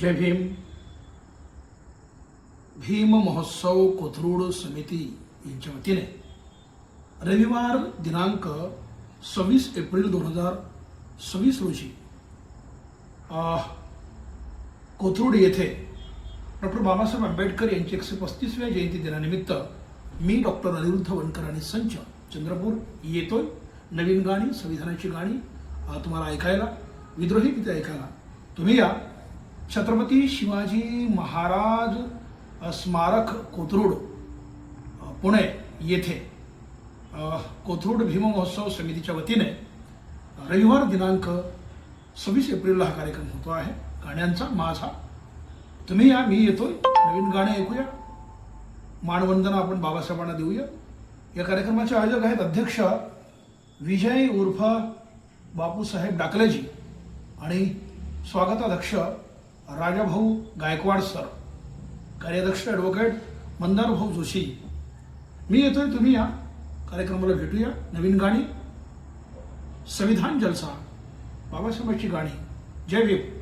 जय भीम. भीम महोत्सव कोथरूड समिती यांच्या वतीने रविवार दिनांक 26 एप्रिल 2026 रोजी कोथरूड येथे डॉक्टर बाबासाहेब आंबेडकर यांची 135व्या जयंती दिनानिमित्त मी डॉक्टर अनिरुद्ध वनकर आणि संच चंद्रपूर येतोय. नवीन गाणी, संविधानाची गाणी तुम्हाला ऐकायला, विद्रोही गीते ऐकायला तुम्ही या. छत्रपती शिवाजी महाराज स्मारक कोथरूड पुणे येथे कोथरूड भीम महोत्सव समितीच्या वतीने रविवार दिनांक 26 एप्रिलला हा कार्यक्रम होतो आहे. गाण्यांचा माझा. तुम्ही या, मी येतोय. नवीन गाणे ऐकूया, मानवंदना आपण बाबासाहेबांना देऊया. या कार्यक्रमाचे आयोजक आहेत अध्यक्ष विजय उर्फ बापूसाहेब डाकलेजी आणि स्वागताध्यक्ष राजाभाऊ गायकवाड सर, कार्याध्यक्ष ॲडव्होकेट मंदारभाऊ जोशी. मी येतोय, तुम्ही या. कार्यक्रमाला भेटूया. नवीन गाणी, संविधान जलसा, बाबासाहेबांची गाणी. जय भीम.